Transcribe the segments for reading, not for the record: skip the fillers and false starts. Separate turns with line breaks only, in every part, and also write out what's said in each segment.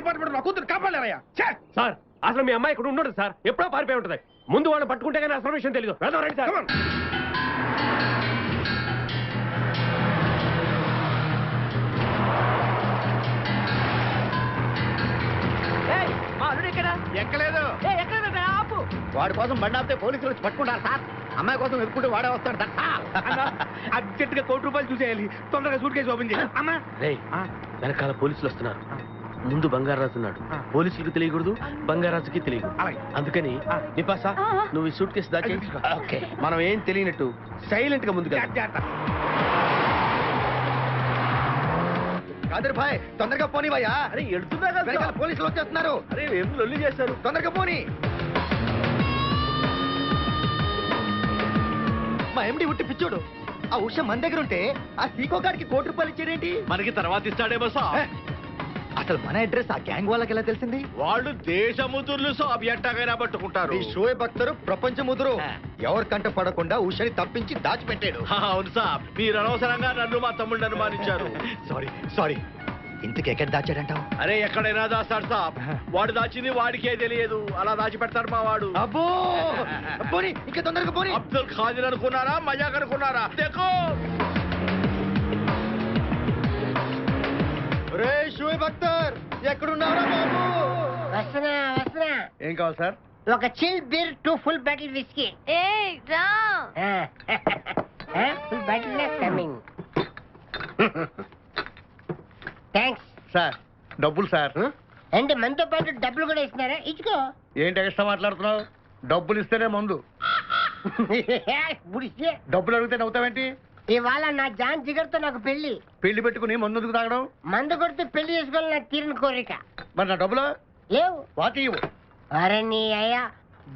Department నా కూతురు కాపాడలేరయ్యా.
Sir అసలు మీ అమ్మాయి ఇక్కడ ఉండదు సార్, ఎప్పుడో పారిపోయి ఉంటుంది. ముందు వాళ్ళని పట్టుకుంటే కానీ అసలు విషయం తెలియదు. రండి సార్.
ఎక్కలేదు.
వాడి కోసం బండి ఆపితే పోలీసులు వచ్చి పట్టుకుంటారు సార్. అమ్మాయి కోసం ఎదుర్కొంటే వాడే వస్తాడు.
అర్జెంట్ గా ₹1,00,00,000 చూసేయాలి. తొందరగా సూట్ కేసు ఓపెన్ చేయాలి. అమ్మా
వెనకాల పోలీసులు వస్తున్నారు. ముందు బంగారాజు ఉన్నాడు. పోలీసులకు తెలియకూడదు, బంగారాజుకి తెలియకూడదు. అందుకని నిపాసా నువ్వు ఈ సూట్ కేసు దాచి మనం ఏం తెలియనట్టు సైలెంట్ గా ముందుకు
కాదర్ భాయ్ తొందరగా పోనివయ్యా.
అరే ఎడుతున్నా కదా,
పోలీసులు వచ్చేస్తున్నారు.
అరే ఏం లొల్లి చేశారు,
తొందరగా పోని. మా ఎండి ఉట్టి పిచ్చోడు. ఆ ఉష మన దగ్గర ఉంటే ఆ సీకో గారికి ₹1,00,00,000 ఇచ్చారేంటి?
మనకి తర్వాత ఇస్తాడేమో సార్.
అసలు మన అడ్రస్ ఆ గ్యాంగ్ వాళ్ళకి ఎలా తెలిసింది?
వాళ్ళు దేశముద్రులు సాబ్ ఎట్టాగైనా పట్టుకుంటారు.
ఈ షోయబ్ అఖ్తర్ ప్రపంచ ముదురు ఎవరికంట పడకుండా ఉషని తప్పించి దాచిపెట్టాడు.
అవును సాబ్, మీరు అనవసరంగా నన్ను మా తమ్ముడిని అనుమానించారు.
సారీ ఇంతకు ఎక్కడ దాచాడంటావు?
అరే ఎక్కడైనా దాస్తాడు సాబ్. వాడు దాచింది వాడికే తెలియదు, అలా దాచి పెడతాడు మా వాడు.
అబ్బో పోనీ, ఇంకా తొందరగా పోనీ.
అబ్దుల్ ఖాదిర్ అనుకున్నారా, మజాక్ అనుకున్నారా? देखो
రే షోయబ్ అఖ్తర్ ఎక్కడున్నావురా బాబు?
వస్తున్నా.
ఏం కావాలి సార్?
ఒక chill beer 2 full bottle whisky. Full bottle coming. Thanks
sir డబ్బులు సార్.
అంటే మనతో పాటు డబ్బులు కూడా ఇస్తున్నారా? ఇచ్చుకో.
ఏంటి ఎక్స్ట్రా మాట్లాడుతున్నావు? డబ్బులు ఇస్తేనే మందు.
బుడిస్తే
డబ్బులు అడిగితే నవ్వుతావేంటి?
ఇవాళ నా జాన్ జిగర్తో నాకు పెళ్లి.
పెళ్లి పెట్టుకుని మందు ఎందుకు తాగడం?
మందు కొడుతూ పెళ్లి చేసుకోవాలి నాకు తీరిన కోరిక.
మరి నా డబ్బులు
లేవు.
వాటి ఇవ్వు.
అరే నీ అయ్యా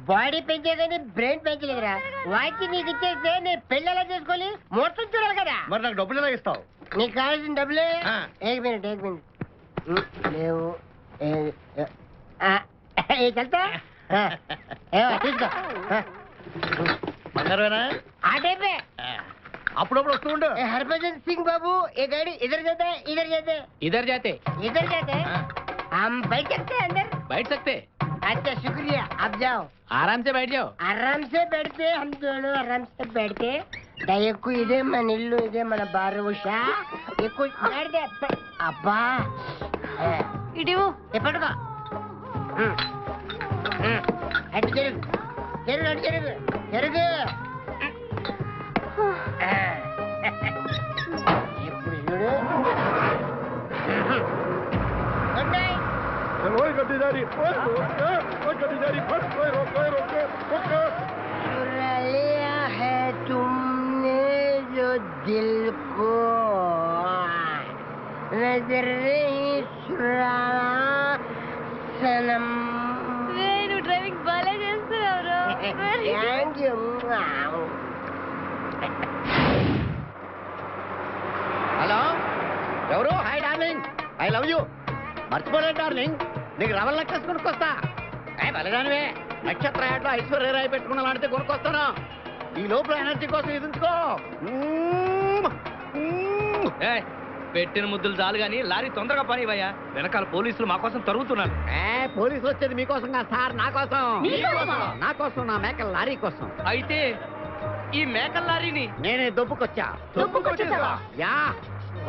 బాడీ పెంచే కానీ బ్రెయిన్ పెంచలేదురా. వాటి నీకు ఇచ్చేస్తే నేను పెళ్లి ఎలా చేసుకోవాలి? మొత్తం చూడాలి కదా.
మరి నాకు డబ్బులు ఎలా ఇస్తావు?
నీకు కావాల్సిన డబ్బులే. ఏక్ మినిట్ లేవు. చల్తా తీసుకో.
బంగారమేనా?
ఆ టైపే.
అప్పుడప్పుడు వస్తూ ఉండు.
हरभजन सिंह बाबू ये गाड़ी इधर जाता है, इधर जाते हैं,
इधर जाते
हैं। हम बैठ सकते हैं अंदर?
बैठ सकते.
अच्छा शुक्रिया, आप जाओ.
आराम से बैठ जाओ.
आराम से बैठते हम दोनों आराम से बैठते. దయకు ఇదే మన ఇల్లు, ఇదే మన బారు ఉషా. ఎక్కువ అబ్బా ఇటు ఎప్పటికో అటు జరుగు జరుగు అటు జరుగు జరుగు. ఇప్పుడు చూడు. चुरा लिया है तुमने जो दिल को, नजर नहीं चुराना सनम.
నువ్వు డ్రైవింగ్ బాగా చేస్తున్నావు.
Thank you.
హలో ఎవరు? Hi darling, I love you. మర్చిపోలేదు డార్లింగ్, నీకు రవల్ నెక్లెస్ కొనుక్కొస్తా. బలదానివే, నక్షత్ర యాడ్లో ఐశ్వర్యరాయ్ పెట్టుకున్న లాంటితే కొనుక్కొస్తాను. ఈ లోపల ఎనర్జీ కోసం ఎదుర్కో.
పెట్టిన ముద్దులు చాలు గాని లారీ తొందరగా పనివయ్యా. వెనకాల పోలీసులు మా కోసం తరుగుతున్నారు.
పోలీసులు వచ్చేది మీకోసం కాదు సార్, నా కోసం. నా కోసం, నా మేకల లారీ కోసం.
అయితే ఈ మేకల లారీని
నేనే దొబ్బుకొచ్చా. యా,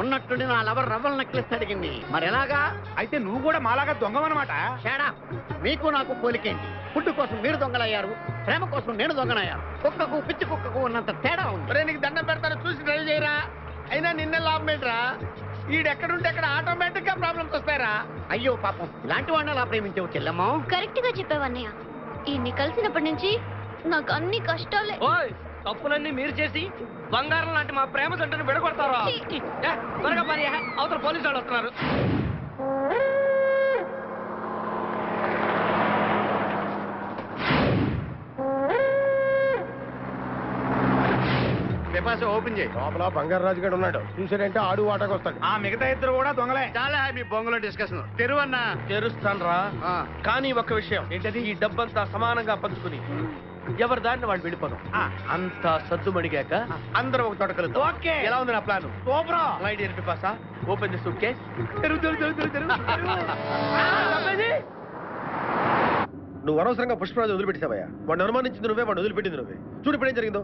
ఉన్నట్టుండి నా లవర్ రవ్వల్ నెక్లెస్ అడిగింది. మరి ఎలాగా?
అయితే నువ్వు కూడా మాలాగా దొంగవన్నమాట.
Shut up. మీకు నాకు పోలికేంటి? ఫుడ్ కోసం మీరు దొంగలయ్యారు, ప్రేమ కోసం నేను దొంగనయ్యాను. కుక్కకు పిచ్చి కుక్కకు ఉన్నంత తేడా ఉంది.
నీకు దండం పెడతాను, చూసి డ్రైవ్ చేయరా. అయినా నిన్న లాభం ఏంట్రా? ఈడెక్కడుంటే అక్కడ ఆటోమేటిక్ గా ప్రాబ్లమ్స్ వస్తాయరా.
అయ్యో పాపం, ఇలాంటి వాడిని అలా ప్రేమించవు చెల్లెమ్మా.
కరెక్ట్ గా చెప్పావన్నయ్య. ఈయన్ని కలిసినప్పటి నుంచి నాకు అన్ని కష్టాలే.
తప్పులన్నీ మీరు చేసి బంగారం లాంటి మా ప్రేమ జంటను విడగొడతారా? త్వరగా పని, అవతల పోలీసు వాళ్ళు వస్తున్నారు.
ఓపెన్ చేయి.
లోపల బంగారు రాజు గారు ఉన్నాడు, చూసాడంటే ఆడు వాటకు వస్తాడు. ఆ మిగతా ఇద్దరు కూడా దొంగలే.
చాలా మీ బొంగులో డిస్కషన్. తెరువన్నా.
తెరుస్తాను రా, కానీ ఒక విషయం ఏంటది? ఈ డబ్బంతా సమానంగా పంచుకుని ఎవరి దారిని వాళ్ళు వెళ్ళిపోదాం. అంతా సద్దు మడిగాక అందరం ఒక తోట కలుద్దాం.
ఓకే.
ఎలా ఉంది నా plan?
Super.
My dear పిపాసా, open the suit case. నువ్వు అనవసరంగా పుష్పరాజు వదిలిపెట్టావయ్యా. వాడిని అనుమానించింది నువ్వే, వాడిని వదిలిపెట్టింది నువ్వే. చూడు ఇప్పుడు ఏం జరిగిందో.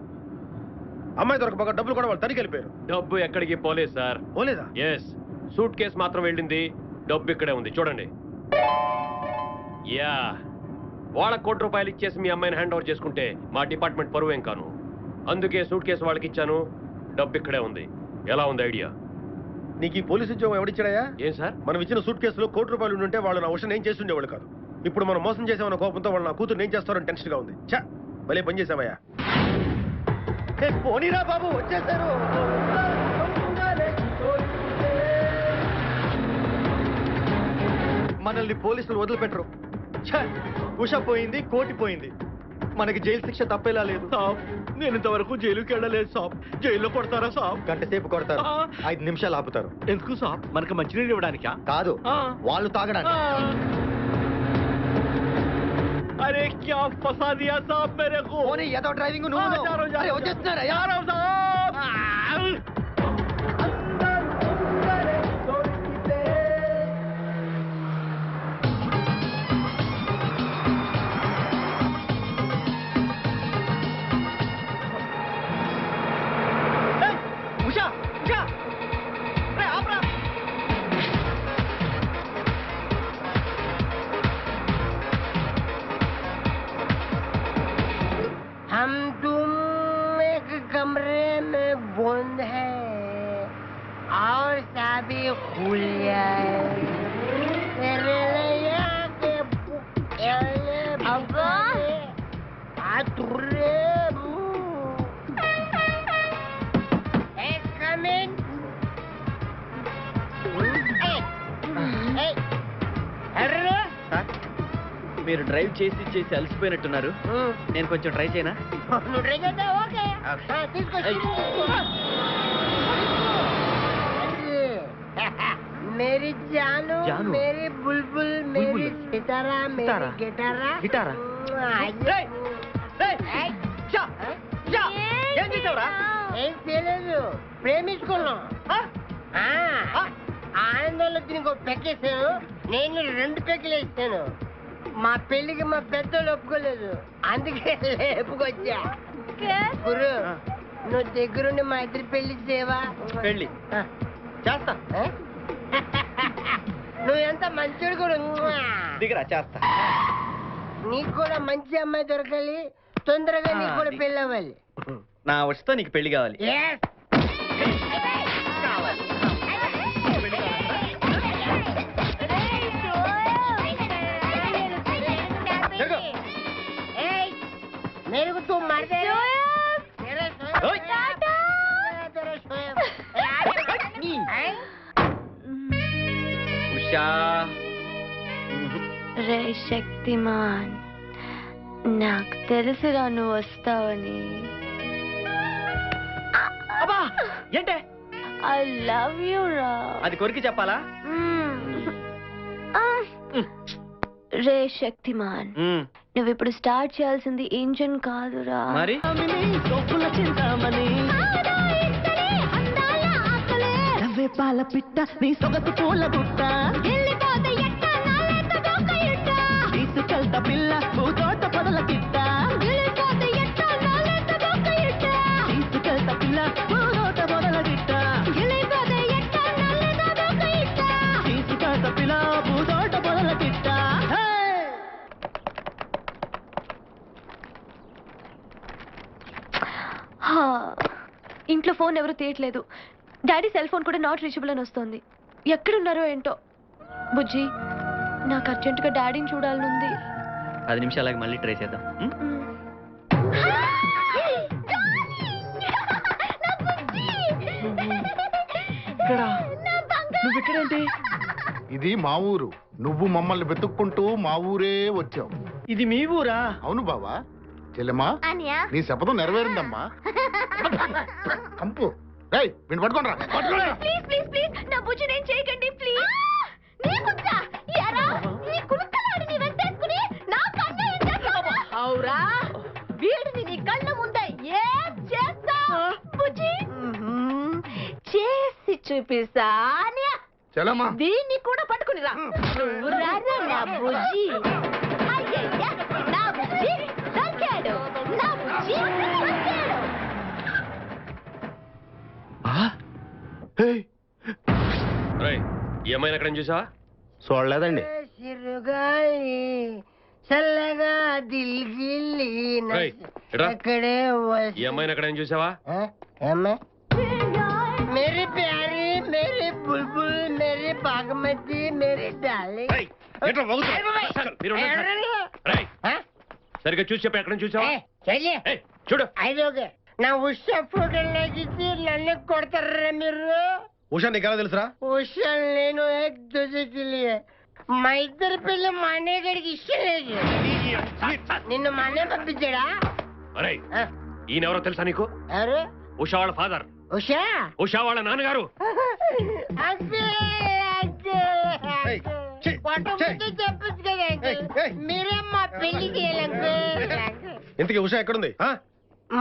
అమ్మాయి దొరకబాక డబ్బులు కూడా వాళ్ళు తనిఖీ వెళ్ళిపోయారు.
డబ్బు ఎక్కడికి పోలేదు సార్.
పోలేదా?
ఎస్, సూట్ కేసు మాత్రం వెళ్ళింది, డబ్బు ఇక్కడే ఉంది చూడండి. యా, వాళ్ళ ₹1,00,00,000 ఇచ్చేసి మీ అమ్మాయిని హ్యాండ్ ఓవర్ చేసుకుంటే మా డిపార్ట్మెంట్ పరువేం కాను. అందుకే సూట్ కేసు వాళ్ళకి ఇచ్చాను, డబ్బు ఇక్కడే ఉంది. ఎలా ఉంది ఐడియా?
నీకు ఈ పోలీసు ఉద్యోగం ఎవడిచ్చాడయా?
ఏం సార్?
మనం ఇచ్చిన సూట్ కేసులో ₹1,00,00,000 ఉంటే వాళ్ళు నా విషయం ఏం చేస్తుండేవాళ్ళు కాదు. ఇప్పుడు మనం మోసం చేసామన్న కోపంతో వాళ్ళు నా కూతురు ఏం చేస్తారని టెన్షన్ గా ఉంది. చా, భలే పని చేసామయ్యా. పోనీరా బాబు, వచ్చేసారు. మనల్ని పోలీసులు వదిలిపెట్టరు. ఉష పోయింది, కోటి పోయింది. మనకి జైలు శిక్ష తప్పేలా లేదు సాబ్. నేను ఇంతవరకు జైలుకి వెళ్ళలేదు సాబ్. జైల్లో కొడతారా సాబ్? గంట సేపు కొడతారు, 5 నిమిషాలు ఆపుతారు. ఎందుకు సాబ్? మనకు మంచినీళ్ళు ఇవ్వడానికా? కాదు, వాళ్ళు తాగడానికి.
అరే క్యా ఫసా దియా సాబ్ మేరే కో.
ఏదో డ్రైవింగ్ నువ్వు వచ్చేస్తున్నారా?
हम तुम एक कमरे में बंद है और चाबी खुल जाए तेरे लिए के
अब्बा।
आतुरे come in. Hey. Hey.
మీరు డ్రైవ్ చేసి చేసి అలసిపోయినట్టున్నారు. నేను కొంచెం ట్రై చేయనా?
నువ్వు ట్రై చేద్దా? ఓకే, తీసుకో. मेरी जानू,
जानू?
मेरी बुलबुल, मेरी सितारा, मेरी गिटारा.
గిటారా?
ఏం చేయలేదు, ప్రేమించుకున్నాం. ఆనందంలో దీనికి ఒక పెక్కేసాను, నేను 2 పెక్కలు వేసాను. మా పెళ్లికి మా పెద్దోళ్ళు ఒప్పుకోలేదు, అందుకే లేపుకొచ్చా. గురు, నువ్వు దగ్గరుండి మా ఇద్దరి పెళ్లి చేయవా?
పెళ్ళి చేస్తా.
నువ్వు ఎంత మంచోడు కూడా.
దిగరా, చేస్తా.
నీకు కూడా మంచి అమ్మాయి దొరకాలి, తొందరగా నీకు కూడా పెళ్లి అవ్వాలి.
నా వచ్చతో నీకు పెళ్లి కావాలి.
Yes. Hey, मेरे को तुम मार दे। तेरे
ఉషా,
రే శక్తిమాన్, నాకు తెలుసురా నువ్వు వస్తావని.
అబ్బా ఏంటే?
ఐ లవ్ యూ రా.
అది కొరికి చెప్పాలా?
రే శక్తిమాన్, నువ్వు ఇప్పుడు స్టార్ట్ చేయాల్సింది ఇంజిన్ కాదురా,
మరి
పాల పిట్ట నీ సొగసు పూల గుట్ట తీసుకెళ్తా పిల్ల పూతోట పొదల కిట్ట తీసుకెళ్తా పిల్ల పూతోట పొదల గిట్ట తీసుకెళ్తా పిల్ల పూతోట పొదల గిట్ట.
ఇంట్లో ఫోన్ ఎవరు తీయట్లేదు. డాడీ సెల్ ఫోన్ కూడా నాట్ రీచబుల్ అని వస్తుంది. ఎక్కడున్నారో ఏంటో. బుజ్జి, నాకు అర్జెంటుగా డాడీని చూడాలనుంది.
10 నిమిషాలకి మళ్ళీ ట్రై చేద్దాం.
నువ్వు ఇక్కడేంటి?
ఇది మా ఊరు. నువ్వు మమ్మల్ని వెతుక్కుంటూ మా ఊరే వచ్చావు.
ఇది మీ ఊరా?
అవును బావా. చెల్లెమ్మా, నీ శపథం నెరవేరిందమ్మా. కంపు రేయ్, వీడిని పట్టుకోండి రా.
ప్లీజ్ ప్లీజ్ ప్లీజ్ నా బుజ్జిని ఏం చేయకండి ప్లీజ్. నీకుందా యారా, నీ కులుకలాడిని వెంటేసుకుని నా కన్ను ఏం చేస్తావు?
అవురా,
వీడిని నీ కళ్ళ ముందే ఏం చేస్తా బుజ్జి చేసి చూపిస్తా
చలమ్మా
దీన్ని కూడా పట్టుకుని రా నువ్వు రారా నా బుజ్జి అయ్యయ్య, నా బుజ్జి దొరికాడు నా బుజ్జి దొరికాడు.
రేయ్, ఈ అమ్మాయిని ఎక్కడ చూసావా?
చూడలేదండి.
సిరుగాలి చల్లగా దిల్గిల్లి
రేయ్, ఇట్రా.
అక్కడే
ఈ అమ్మాయిని ఎక్కడ చూసావా?
मेरी प्यारी मेरी बुलबुल मेरी बागमती मेरी डार्लिंग
మీరు ఉండండి సార్. రేయ్, సరిగ్గా చూసి చెప్పి ఎక్కడ చూసావా? ఏయ్, చూడు.
ఐదోగే నా ఉషా ఫోటో లాగిచ్చి నన్ను కొడతారా మీరు?
ఉషా నీకెలా తెలుసురా?
ఉషా నేను ఏక్ దూజేకి లియే మా ఇద్దరి పిల్ల మా అన్నయ్య గడికి ఇష్టం లేదు. నిన్ను మా అన్నయ్య పంపించాడా?
రేయ్, ఈయనెవరో తెలుసా నీకు?
ఎవరు?
ఉషా వాళ్ళ ఫాదర్.
ఉషా
ఉషా వాళ్ళ నాన్నగారు.
చెప్పచ్చు కదా మీరే మా పెళ్లి చేయాలంటే.
ఇంతకీ ఉషా ఎక్కడుంది?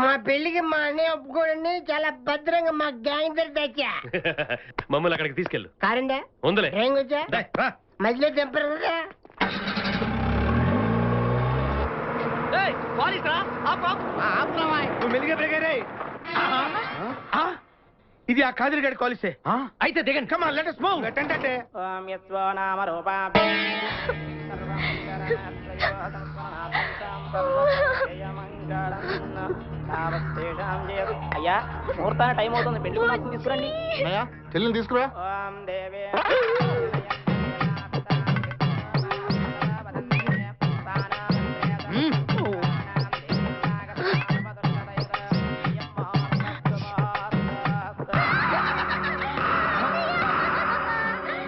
మా పెళ్లికి మా అన్నయ్య ఒప్పుకోండి చాలా భద్రంగా మా గ్యాంగ్ దగ్గర తెచ్చా.
మమ్మల్ని అక్కడికి తీసుకెళ్ళు.
కారండా
ఉందలే.
రేంగ్ వచ్చా మధ్యలో తెంపరు కదా.
నువ్వు మెల్లిగా బ్రేక్ ఇది ఆ కాదిరి గడి కాలిసే. అయితే దిగండి. Come on let us move. అంటే
అయ్యా ముహూర్తాన టైం అవుతుంది, పెళ్లి కొడుకుని తీసుకురండి.
చెల్లెని తీసుకురా.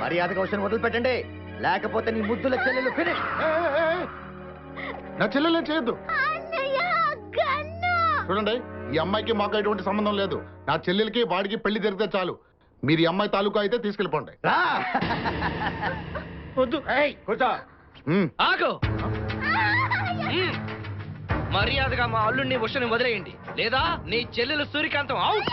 మర్యాదగా విషయం వదిలి పెట్టండి, లేకపోతే నీ ముద్దుల చెల్లెలు ఫినిష్.
నా చెల్లెలు చేయొద్దు. చూడండి, ఈ అమ్మాయికి మాకు ఎటువంటి సంబంధం లేదు. నా చెల్లెలకి వాడికి పెళ్లి జరిగితే చాలు. మీరు ఈ అమ్మాయి తాలూకా అయితే తీసుకెళ్ళిపోండి.
వద్దు. కూర్చో.
ఆగు. మర్యాదగా మా అల్లుడిని ఉషని వదిలేయండి, లేదా నీ చెల్లెలు సూర్యకాంతం అవుట్.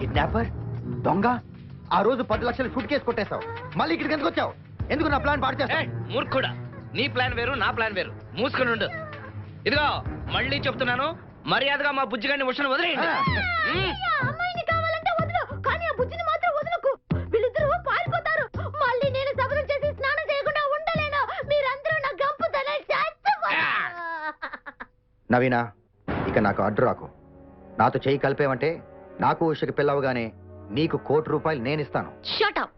కిడ్నాపర్, దొంగ, ఆ రోజు 10 లక్షలు సూట్ కేసు కొట్టేశావు. మళ్ళీ ఇక్కడికి ఎందుకు వచ్చావు? ఎందుకు నా ప్లాన్ పాడు చేస్తావు?
మూర్ఖుడా, నీ ప్లాన్ వేరు నా ప్లాన్ వేరు. మూసుకుని ఉండు. ఇదిగో మళ్ళీ చెప్తున్నాను, మర్యాదగా మా బుజ్జిగాడిని ఉషను వదిలేయండి.
అమ్మాయిని కావాలంటే వదులు, కానీ ఆ బుజ్జిని మాత్రం వదలకు. వీళ్ళిద్దరూ పారిపోతారు. మళ్ళీ నేను శబరం చేసి స్నానం చేయకుండా ఉండలేను. మీరందరూ నా గంపు
నవీనా, ఇక నాకు అడ్డు రాకు. నాతో చేయి కలిపేవంటే నాకు ఉషకి పిల్లవగానే నీకు ₹1,00,00,000 నేను ఇస్తాను.
Shut up.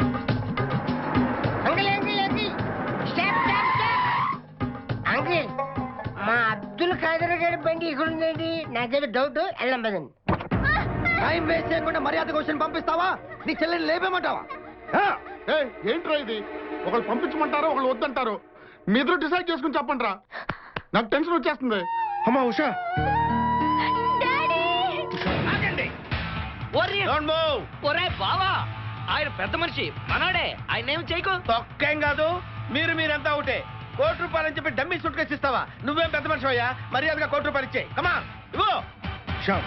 అంకిల్, మా అబ్దుల్ ఖాదర్ గారి బండి ఇక్కడ ఉందండి. నాకేదో డౌట్, వెళ్ళం పదండి.
టైం వేస్ట్ చేయకుండా మర్యాద క్వశ్చన్ పంపిస్తావా? నీ చెల్లెని లేపేమంటావా?
ఏంట్రా ఇది? ఒకళ్ళు పంపించమంటారు, ఒకళ్ళు వద్దంటారు. మీ ఇద్దరు డిసైడ్ చేసుకుని చెప్పండి రా. నాకు టెన్షన్ వచ్చేస్తుంది.
అమ్మా ఉషా,
ఒరే బావా, ఆయన పెద్ద మనిషి, మనోడే, ఆయన ఏం చేయకు.
తొక్కేం కాదు. మీరంతా ఒకటే. ₹1,00,00,000 అని చెప్పి డమ్మీ సూట్ కేసు ఇస్తావా? నువ్వేం పెద్ద మనిషి అయ్యా? మర్యాదగా ₹1,00,00,000 ఇచ్చే. కమా ఇవ్వు.
శ్యామ్,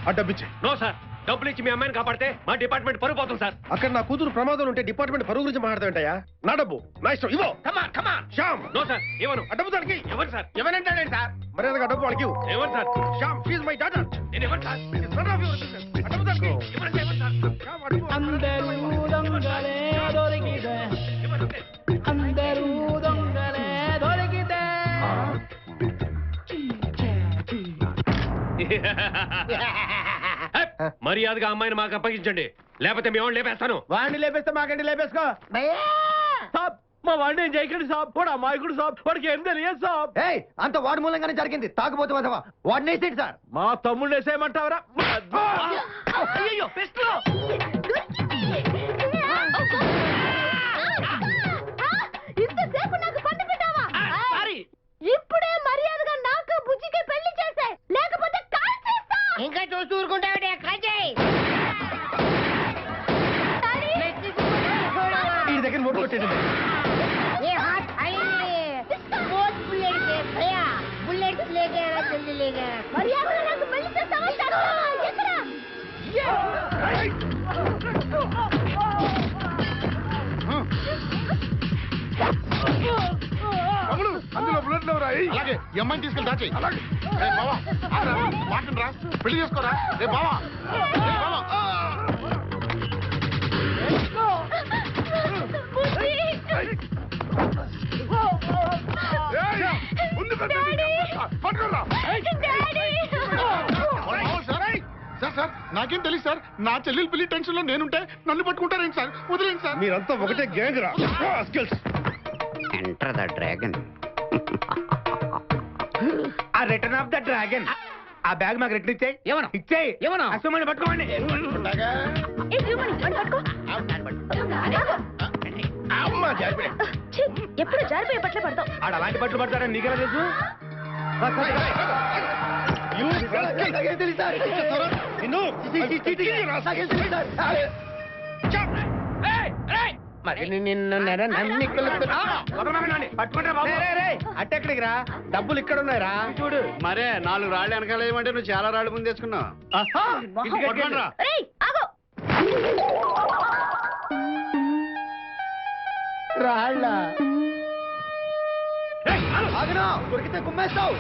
ఆ డబ్బిచ్చే.
నో సార్, డబ్బులు ఇచ్చి మీ అమ్మాయిని కాపాడితే మా డిపార్ట్మెంట్ పరుగు పోతుంది సార్.
అక్కడ నా కూతురు ప్రమాదం ఉంటే డిపార్ట్మెంట్ పరుగు గురించి మాట్లాడతావేంటయ్యా? నా డబ్బు నా ఇష్టం. ఇవ్వు.
కమా
శ్యామ్,
నో సార్, ఇవ్వను.
ఆ డబ్బు దానికి
ఎవరు సార్?
ఎవరంటాడండి సార్? మర్యాదగా డబ్బు వాళ్ళకి ఇవ్వు.
ఎవరు sir?
Shyam, she my daughter.
నేను ఎవరు sir?
Son of your business. ఆ డబ్బు దానికి
ఎవరంటే ఎవరు సార్?
శ్యామ్, ఆ డబ్బు.
అందరూ దొంగలే దొరికితే, అందరూ దొంగలే దొరికితే.
మర్యాదగా అమ్మాయిని మాకు అప్పగించండి, లేకపోతే మీ వాడిని లేపేస్తాను.
వాడిని లేపేస్తే మాకండి లేపేసుకో.
సాబ్, మా వాడిని ఏం చేయకండి సాబ్. వాడు అమాయకుడు సాబ్, వాడికి ఏం తెలియదు సాబ్.
ఏయ్, అంత వాడి మూలంగానే జరిగింది. తాగుబోతు వదవా, వాడిని వేసేయండి సార్.
మా తమ్ముడు వేసేయమంటావరా?
అయ్యో పెస్ట్లో.
ఇంతసేపు నాకు పండు పెట్టావా? ఇప్పుడే మర్యాదగా నాకు బుజ్జికి పెళ్లి చేసే, లేకపోతే కాల్ చేస్తా.
ఇంకా చూస్తూ ఊరుకుంటావుడే, కాజేయ్.
ఈ దగ్గర నోటు కొట్టేది.
ఏ హాట్ लेके आना जल्दी लेके आना
మర్యాదగా నాకు పెళ్లి చేస్తావా ఎక్కడ
తమ్ముడు అందులో బుల్లెట్ లేవురా అలాగే ఈ అమ్మాయిని తీసుకెళ్ళి దాచేయి అలాగే రే బావా వాటన్ రా పెళ్లి చేసుకోరా రే బావా సార్ నాకేం తెలియదు సార్ నా చెల్లెలు పెళ్లి టెన్షన్ లో నేనుంటే నన్ను పట్టుకుంటారేంటి సార్ వదిలేండి సార్
మీరంతా ఒకటే గ్యాంగ్ రా
ఎంటర్ ద డ్రాగన్
ఆ రిటర్న్ ఆఫ్ ద డ్రాగన్ ఆ బ్యాగ్ మాకు రిటర్న్ ఇచ్చేయి
ఏమన్నా
ఇచ్చేయి
ఏమన్నా
అసలు పట్టుకోండి
ఎప్పుడు జారిపోయే బట్టలు పడతావు.
ఆడ అలాంటి బట్టలు పడతారని నీకెలా తెలుసు అట్టెక్కడికి రా డబ్బులు ఇక్కడ ఉన్నాయిరా చూడు
మరే 4 రాళ్ళు వెనకాల ఏమంటే నువ్వు చాలా రాళ్ళు ముందు వేసుకున్నావు
రాళ్ళ
దొరికితే కుమ్మేస్తావు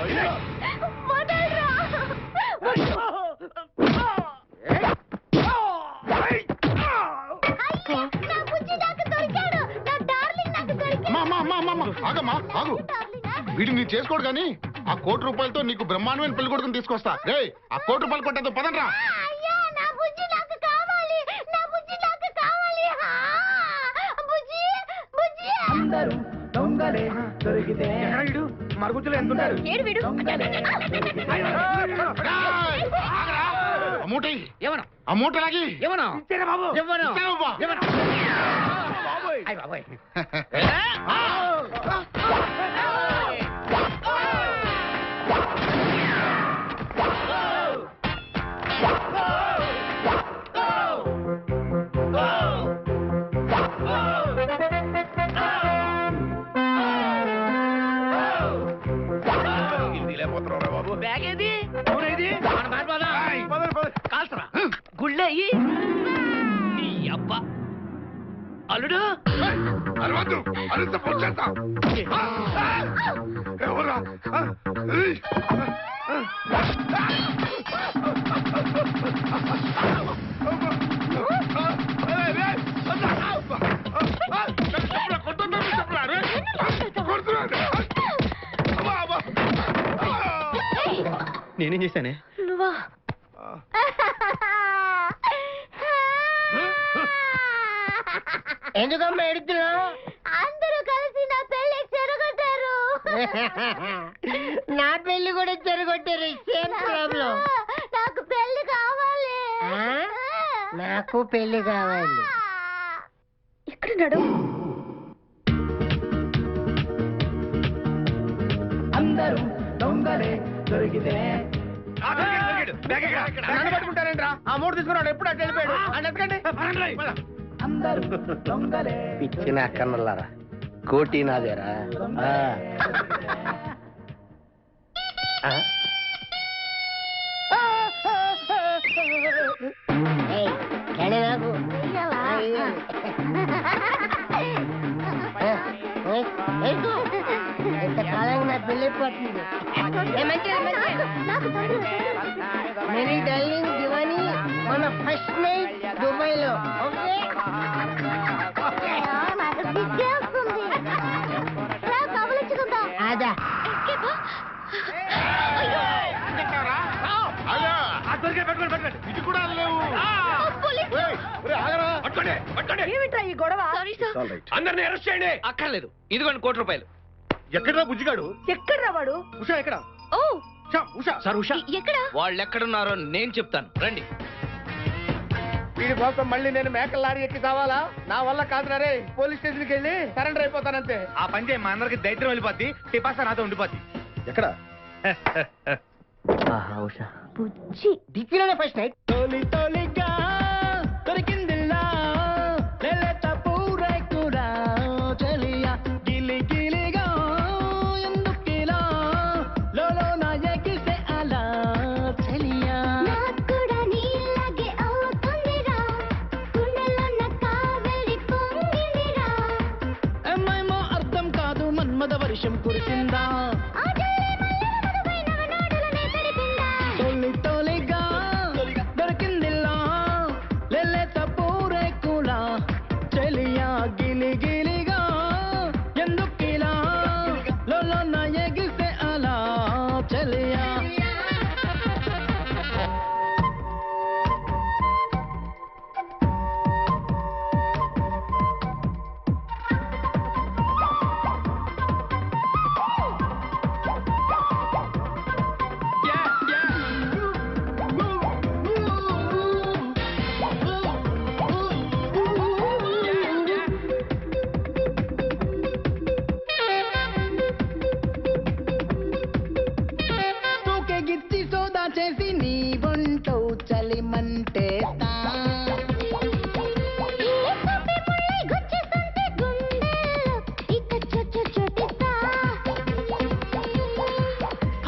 ఆగమ్మా ఆగు వీడిని నీ చేసుకోడు కానీ ఆ ₹1,00,00,000తో నీకు బ్రహ్మాండమైన పెళ్లి కొడుకుని తీసుకొస్తా రే ఆ ₹1,00,00,000 కొట్టేదో పదండ్రా
దొంగలే దొరికితే
మరుగుజ్జులు ఎంత ఉంటారు
ఆ మూటలాగి
బ్యాగ్ ఏది కాల్సరా గుళ్ళే నీ అబ్బా అల్లుడు
అరవద్దు అరిత పొచ్చేస్తా ఎవరా
నేనేం చేశానే
నువ్వా
ఎందుకమ్మా ఎడుతున్నావు
అందరూ కలిసి నా పెళ్లి చెరగొట్టారు
నా పెళ్లి కూడా చెరగొట్టారు సేమ్ ప్రాబ్లం
నాకు పెళ్లి కావాలి
నాకు పెళ్లి కావాలి
ఎక్కడున్నాడు
అందరూ దొంగలే దొరికితే
పట్టుకుంటారేంట్రా ఆ మూడు తీసుకున్నాడు ఎప్పుడు అట్లా వెళ్ళిపోయాడు
అందరూ దొంగలే
ఇచ్చిన కన్నలారా కోటి నాదేరా
నాకు ఇంతకాలం నా పెళ్లి పోతుంది మెరీ డార్లింగ్ దివానీ మన ఫస్ట్ నైట్ దుబాయ్ లో ఓకే అదా
ఇది కూడా లేవు
ఏమిట్రా ఈ గొడవ సారీ సార్
అందరిని అరెస్ట్ చేయండి
అక్కర్లేదు ఇదిగోండి ₹1,00,00,000
ఎక్కడరా బుజ్జిగాడు
ఎక్కడ్రా వాడు
ఉషా ఎక్కడ
ఓ
ఉషా
సార్ ఉషా
ఎక్కడ
వాళ్ళు ఎక్కడున్నారో నేను చెప్తాను రండి
వీడి కోసం మళ్ళీ నేను మేకల లారీ ఎక్కి కావాలా నా వల్ల కాదురా రే పోలీస్ స్టేషన్కి వెళ్ళి సరెండర్ అయిపోతానంతే ఆ పని చేయి మా అందరికి దైత్యం వెళ్ళిపోద్ది టిపాసా నాతో ఉండిపోద్ది ఎక్కడ
బుజ్జి
డిక్కిలోనే ఫస్ట్ నైట్
తొలి తొలిగా దొరికిందిలా లేలేత పూరై కూడా చెలియా గిలి గిలిగా ఎందుకిలా లోలో నా వర్షం కురిసిందా తొలి తొలిగా దొరికిందిలా లేలేత పూరేకులా చెలియా గిలి గిలిగా ఎందుకిలా లోన ఎగిసే అలా చెలియా గిచ్చి సోదా చేసి నీ ఒంటో చలిమంటేస్తా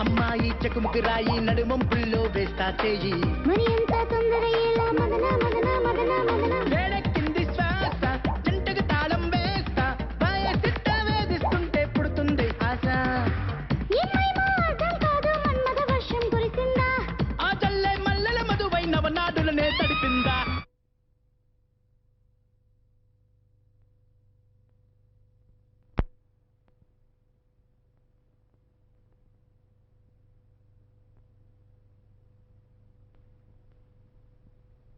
అమ్మాయి చెక్కుముకు రాయి నడుమంపుల్లో వేస్తా చేయి
మరి ఎంత తొందర